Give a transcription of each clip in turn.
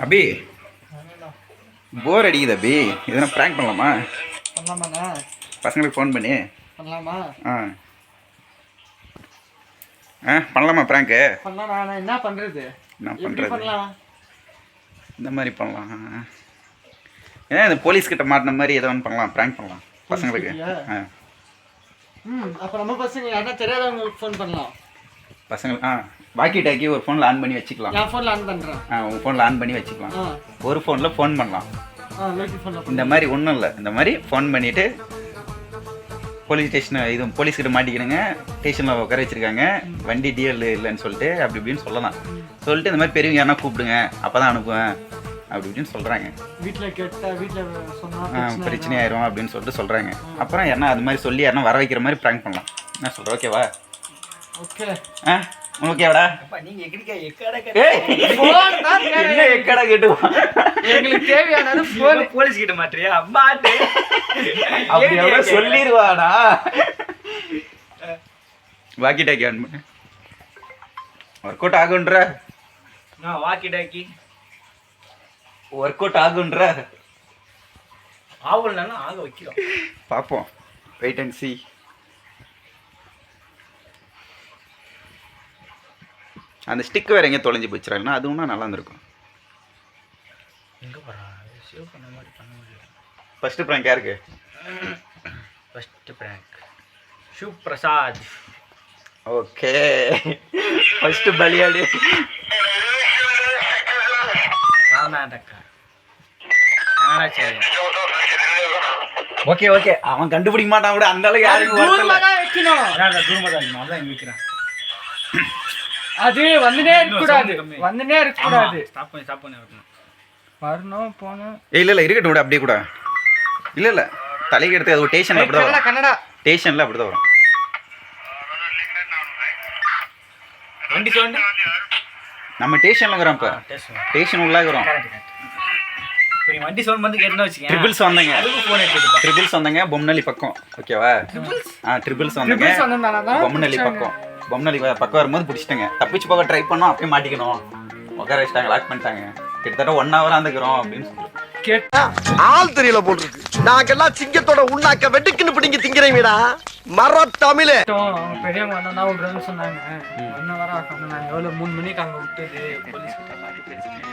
அபி போர் அடிக்குது அபி, எதனா ப்ராங்க் பண்ணலாமா? பண்ணலாமாண்ணா? பசங்களுக்கு ஃபோன் பண்ணி பண்ணலாமா? பண்ணலாமா ப்ராங்க்கு? பண்ணலாம். நான் என்ன பண்ணுறது? என்ன எப்படி பண்ணுறது? பண்ணலாம்? இந்த மாதிரி பண்ணலாம். ஏன் இந்த போலீஸ்கிட்ட மாட்டின மாதிரி ஏதோ ஒன்று பண்ணலாம், ப்ராங்க் பண்ணலாம் பசங்களுக்கு. அப்போ நம்ம பசங்க யாரா தெரியாதவங்களுக்கு ஃபோன் பண்ணலாம். பசங்க வாக்கி டாக்கி ஒரு ஃபோனில் ஆன் பண்ணி வச்சுக்கலாம். என் ஃபோனில் ஆன் பண்ணுறேன். உங்கள் ஃபோனில் ஆன் பண்ணி வச்சுக்கலாம். ஒரு ஃபோனில் ஃபோன் பண்ணலாம். இந்த மாதிரி ஒன்றும் இல்லை, இந்த மாதிரி ஃபோன் பண்ணிவிட்டு போலீஸ் ஸ்டேஷன் இது போலீஸ்கிட்ட மாட்டிக்கணுங்க, ஸ்டேஷனில் உட்கார வச்சுருக்காங்க, வண்டி டிஎல் இல்லைன்னு சொல்லிட்டு அப்படி இப்படின்னு சொல்லலாம். சொல்லிட்டு இந்த மாதிரி பெரியவங்க யாரா கூப்பிடுங்க, அப்போ தான் அனுப்புவேன் அப்படி இப்படின்னு சொல்கிறாங்க. வீட்டில் கேட்டால் வீட்டில் சொன்னால் பிரச்சனையாயிரும் அப்படின்னு சொல்லிட்டு சொல்கிறாங்க. அப்புறம் யாருன்னா அது மாதிரி சொல்லி யாருன்னா வர வைக்கிற மாதிரி ப்ராங்க் பண்ணலாம். என்ன சொல்கிறேன்? ஓகேவா? ஓகே. ஓகேவாடா? நீங்கள் எக்கடா கேட்டுவான். எங்களுக்கு தேவையானது ஃபோன். போலீஸ் கிட்ட மாட்டியா அம்மாட்டு அப்படியோட சொல்லிடுவாடா. வாக்கி டாக்கி ஆன் பண்ணு. ஒர்க் அவுட் ஆகுன்ற வாக்கி டாக்கி ஒர்க் அவுட் ஆகுன்ற ஆகலன்னா ஆக வைக்கிறோம். பார்ப்போம். Wait and see. அந்த ஸ்டிக் வேறு எங்கேயும் தொலைஞ்சி போச்சுறாங்கன்னா அது ஒன்றா நல்லா இருந்திருக்கும். எங்கே போகிறான்? சேவ் பண்ண மாதிரி பண்ண முடியும். ஃபஸ்ட்டு ப்ராங்க் யாருக்கு? First prank Shiv Prasad. Okay, first பலியாடி கர்நாடகா கன்னடாச்சாரி. ஓகே ஓகே, அவன் கண்டுபிடிக்க மாட்டான் கூட, அந்த அளவுக்கு யாருக்கும் வைக்கணும். அதான் வைக்கிறான். அது வந்துனே இருக்கக்கூடாது, வந்துனே இருக்கக்கூடாது. ஸ்டாப் பண்ணி வைக்கணும். வரணும் போகணும். இல்லை இருக்கட்டும் கூட, அப்படியே கூட இல்லை தலைக்கு எடுத்து அது ஒரு ஸ்டேஷனில் அப்படி தான் வரும். கன்னடா ஸ்டேஷனில் அப்படி தான் வரும். வண்டி சவுண்டு நம்ம ஸ்டேஷனில் இருக்கிறோம். இப்போ ஸ்டேஷன் உள்ளே இருக்கிறோம். வண்டி சவுண்ட் வந்து கேட்டுன்னு வச்சுக்கேன். ட்ரிபிள்ஸ் வந்தாங்க, ஃபோன் எடுத்துட்டு ட்ரிபிள்ஸ் வந்தாங்க பொம்மநல்லி பக்கம். ஓகேவா? ட்ரிபிள்ஸ் வந்தாங்க பொம்மநல்லி பக்கம். பொம்மநல்லி பக்கம் வரும்போது பிடிச்சிட்டாங்க. தப்பிச்சு போக ட்ரை பண்ணோம், அப்படியே மாட்டிக்கணும். உட்கார வச்சிட்டாங்க, லாக் பண்ணிட்டாங்க. கிட்டத்தட்ட 1 hour வந்துக்கிறோம் அப்படின்னு சொல்லி கேட்டா ஆள் தெரியல போட்டுருக்கு. நாங்கெல்லாம் சிங்கத்தோட உண்ணாக்க வெட்டுக்குன்னு பிடிங்க திங்கிறீங்கடா மர தமிழே. அவங்க பெரியவங்க வந்தா விடுறேன்னு சொன்னாங்க. 1 hour ஆகும். நான் எவ்வளோ 3 மணிக்கு அங்கே விட்டது போலீஸ் கிட்ட மாட்டி பேசினேன்.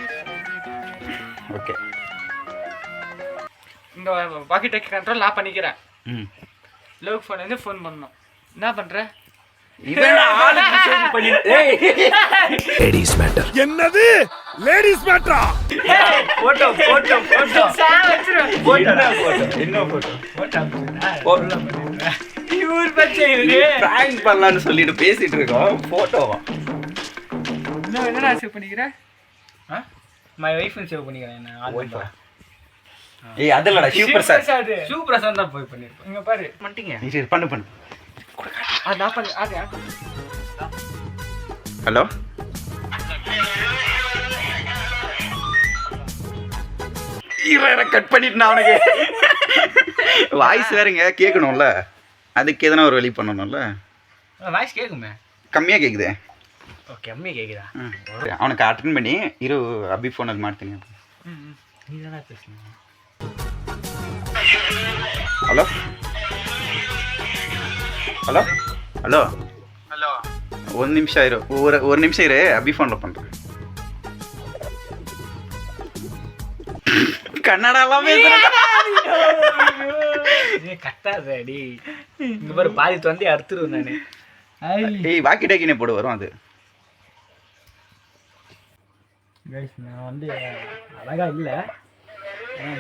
ஓகே, இந்த வாக்கி டாக்கி கண்ட்ரோல் நான் பண்ணிக்கிறேன். லோக் ஃபோன் வந்து ஃபோன் பண்ணணும். என்ன பண்ற? Ladies matter. என்னது லேடிஸ் மேட்டரா? போட்டோ இவர் பச்சை இவரு பிராங்க் பண்ணலாம்னு சொல்லிட்டு பேசிட்டு இருக்கோம். போட்டோவா? என்னடா சேவ் பண்ணிக்கிற? மை வைஃப் சேவ் பண்ணிக்கிறேன். ஒய்ஃபா? ஏய் அதல்லடா, ஷிவ் பிரசாத். ஷிவ் பிரசாத் தான் போய் பண்ணிருப்பேன். இங்க பாரு பண்ணிட்டீங்க. நீ பண்ணு. அது நான் பண்ணு. அது ஹலோ, கட் பண்ணிட்டு நான் அவனுக்கு வாய்ஸ் வேறங்க கேட்கணும்ல, அதுக்கு எதனா ஒரு வழி பண்ணணும்ல. வாய்ஸ் கேட்குமே, கம்மியாக கேட்குதே. ஓகே, கம்மியாக கேட்குதா? அவனுக்கு அட்டன் பண்ணி அபி ஃபோன் அது மாட்டுங்க. நீ தானே பேசுங்க. ஹலோ ஹலோ ஹலோ ஹலோ, 1 நிமிஷம் இரு, ஒரு நிமிஷம் இரு, அபி ஃபோனில் பண்ணுறேன். கன்னடாலாம் கட்டாதடி. இங்க பாரு, பாதி வந்து அறுத்துருவேன் நானு. ஏய் வாக்கி டாக்கினே போடு, வரும் அது. நான் வந்து அழகா இல்லை,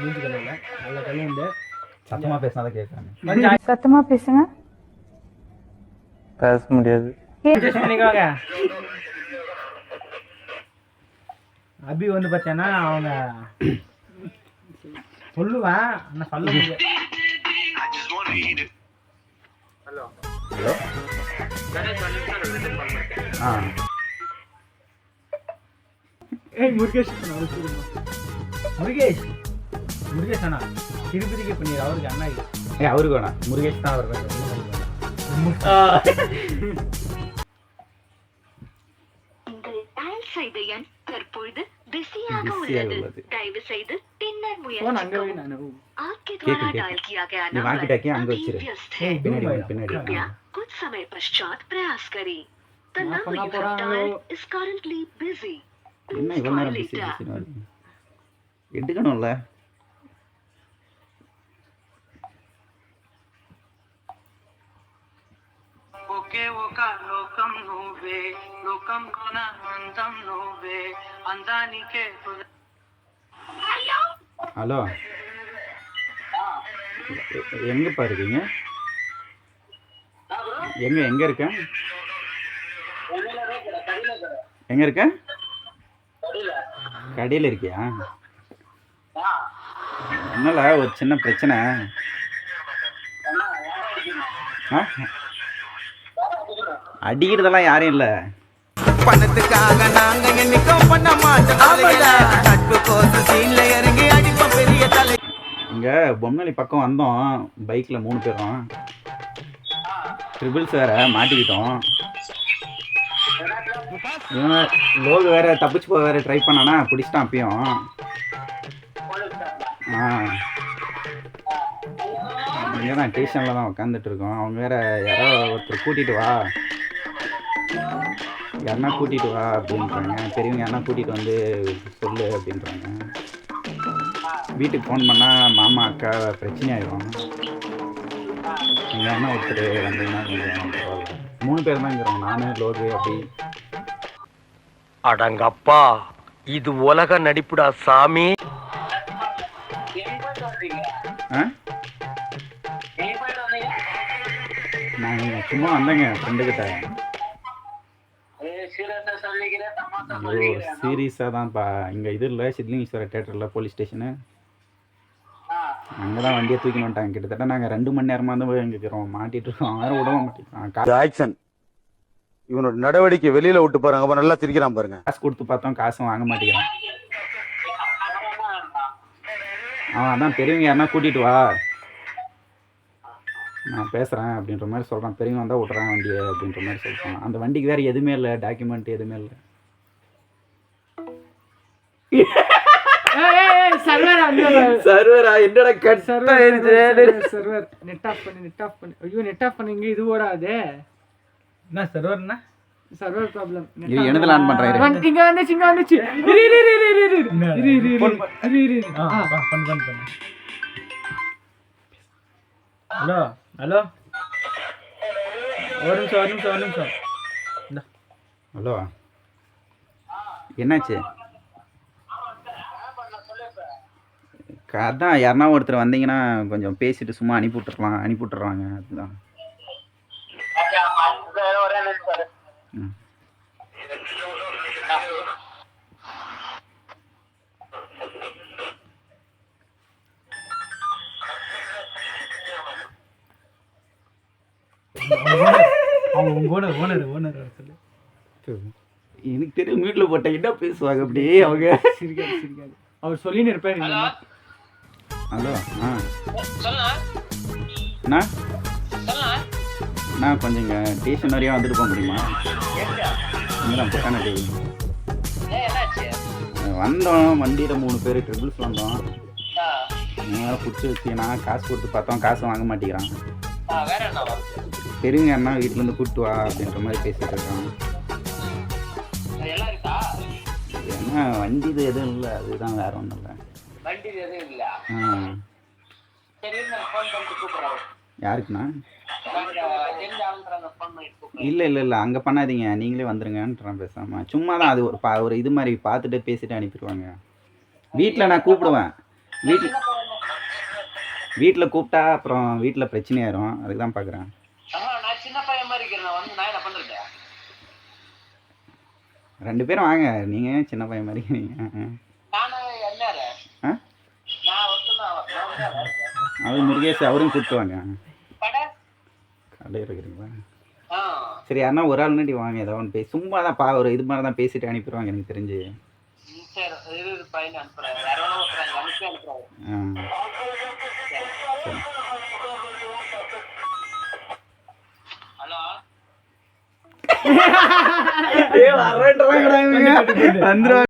மூஞ்சி கல்ல நல்ல கல்லு உண்டு. சத்தமாக பேசினாதான் கேட்குறாங்க. சத்தமா பேசுங்க. பேச முடியாது. பண்ணிக்கோங்க. அபி வந்து பார்த்தேன்னா அவங்க சொல்லுவேன், ஆனால் சொல்ல முடியாது. ஹலோ ஹலோ ஏய் முருகேஷ் முருகேஷ் அண்ணா திருப்பதிக்கு பண்ணிடு. அவருக்கு அண்ணா அவருக்கு வேணாம், முருகேஷ் தான் அவர் வேணும். நீங்கள் டயல் செய்த எண் தற்பொழுது பிஸியாக பிஸியாக உள்ளது. உள்ளது. தயவு செய்து பின்னர் போன் அங்கவே முயற்சிக்கவும். நானு आपके द्वारा கேக்கு, डायल किया गया நீ வாக்கி नंबर டாக்கி அங்கே अभी வச்சிரு व्यस्त है. பின்னாடி வாங்க, பின்னாடி कृपया कुछ समय पश्चात प्रयास करें. The நான் number பண்ணா you have போறாங்களோ. dialed is currently busy. என்ன Please இவ்வளோ try நேரம் பிஸி later. பிஸின்னு வருது எடுக்கணும்ல ఒకే ఒక లోకం నువ్వే లోకం కొన అందం నువ్వే అందానికే ஹலோ எங்கப்பா இருக்கீங்க எங்க இருக்க எங்க இருக்க கடையில் இருக்கியா ஒன்றும் ஒரு சின்ன பிரச்சனை ஆ அடிக்கிறதெல்லாம் யாரும் இல்லை பணத்துக்காக நாங்க என்னைக்கும் பண்ண மாட்டோம் நட்பு கோசம் சீன்ல இறங்கி அடிப்போம் பெரிய தலை இங்கே பொம்மனி பக்கம் வந்தோம் பைக்கில் 3 பேரும் ட்ரிபிள்ஸ் வேற மாட்டிக்கிட்டோம் இவன் லோகு வேற தப்பிச்சு போக வேற ட்ரை பண்ணானா பிடிச்சிட்டான் அப்பயும் இங்கே தான் ஸ்டேஷனில் தான் உட்காந்துட்டு இருக்கோம் அவங்க வேற யாரோ ஒருத்தர் கூட்டிகிட்டு வா யாருன்னா கூட்டிகிட்டு வா அப்படின்றாங்க பெரியவங்க யாருன்னா கூட்டிகிட்டு வந்து சொல்லு அப்படின்றாங்க வீட்டுக்கு ஃபோன் பண்ணால் மாமா அக்கா பிரச்சனை ஆயிடும் நீங்கள் என்ன ஒருத்தர் வந்தீங்கன்னா கொஞ்சம் பரவாயில்ல 3 பேர் தான் இருக்கிறோம் நான் லோகு அப்படி அடங்கப்பா இது உலக நடிப்புடா சாமி. ஆ நான் சும்மா வந்தேங்க ஃப்ரெண்டுக்கிட்ட ஐயோ சீரியஸாக தான்ப்பா இங்கே இது இல்லை சித்லிங்கேஸ்வரர் தேட்டரில் போலீஸ் ஸ்டேஷனு அங்கே தான் வண்டியை தூக்கி வந்துட்டாங்க கிட்டத்தட்ட நாங்கள் 2 மணி நேரமாக தான் போய் எங்கிக்கிறோம் மாட்டிகிட்டு இருக்கோம் வேறு விட மாட்டேங்கிறான் ஆக்ஷன் இவனோட நடவடிக்கை வெளியில விட்டு பாருங்க அப்ப நல்லா சிரிக்கிறான் பாருங்க காசு கொடுத்து பார்த்தோம் காசும் வாங்க மாட்டேங்கிறான் அவன் அதான் பெரியவங்க யாருன்னா கூட்டிகிட்டு வா நான் பேசுகிறேன் அப்படின்ற மாதிரி சொல்கிறான் பெரியவங்க வந்தால் விட்றேன் வண்டியை அப்படின்ற மாதிரி சொல்கிறான் அந்த வண்டிக்கு வேறு எதுவுமே இல்லை டாக்குமெண்ட் எதுவுமே இல்லை சர்வரா என்னடா கட் சர்வர் நெட் ஆஃப் பண்ணு ஐயோ நெட் ஆஃப் பண்ணுங்க இது ஓடாதே என்ன சர்வர்னா சர்வர் ப்ராப்ளம் இது என்னதுல ஆன் பண்றாரு இங்க வந்துச்சு இரு பண்ணு ஹலோ ஹலோ ஒரு நிமிஷம் ஹலோ என்னாச்சு அதான் யாருன்னா ஒருத்தர் வந்தீங்கன்னா கொஞ்சம் பேசிட்டு சும்மா அனுப்பி விட்டுறாங்க அதுதான் ஓனர் சொல்லு எனக்கு தெரியும் வீட்டில் போட்ட என்ன பேசுவாங்க அப்படியே அவங்க சிரிக்காது அவர் சொல்லின்னு இருப்பாரு ஹலோ அண்ணா கொஞ்சம் இங்கே ஸ்டேஷன் வரையும் வந்துட்டு போக முடியுமா இங்கே தான் பொட்டானட்டி வந்தோம் வண்டியில் 3 பேர் ட்ரிபிள்ஸ் வந்தோம் நீங்கள் பிடிச்சி வச்சீங்கன்னா காசு கொடுத்து பார்த்தோம் காசு வாங்க மாட்டேங்கிறான் பெரியவங்க அண்ணா வீட்டிலேருந்து கூப்பிட்டு வா அப்படின்ற மாதிரி பேசிகிட்டு இருக்கான் ஏன்னா வண்டி இது எதுவும் இல்லை அதுதான் வேற ஒன்றும் இல்லை யாருக்குண்ணா இல்லை அங்கே பண்ணாதீங்க நீங்களே வந்துருங்கன்றான் பேசாமல் சும்மா தான் அது ஒரு இது மாதிரி பார்த்துட்டு பேசிட்டு அனுப்பிடுவாங்க வீட்டில் நான் கூப்பிடுவேன் வீட்டில் கூப்பிட்டா அப்புறம் வீட்டில் பிரச்சனையாயிரும் அதுக்கு தான் பார்க்குறேன் ரெண்டு பேரும் வாங்க நீங்கள் சின்ன பையன் மாதிரி அவர் முருகேஷ் அவரும் கூப்பிட்டு வாங்க கடையில் இருக்கிறீங்களா சரி யாருன்னா ஒரு ஆள் முன்னாடி வாங்க ஏதோ ஒன்று சும்மா தான் ஒரு இது மாதிரி தான் பேசிட்டு அனுப்பிடுவாங்க எனக்கு தெரிஞ்சு வந்துருவாங்க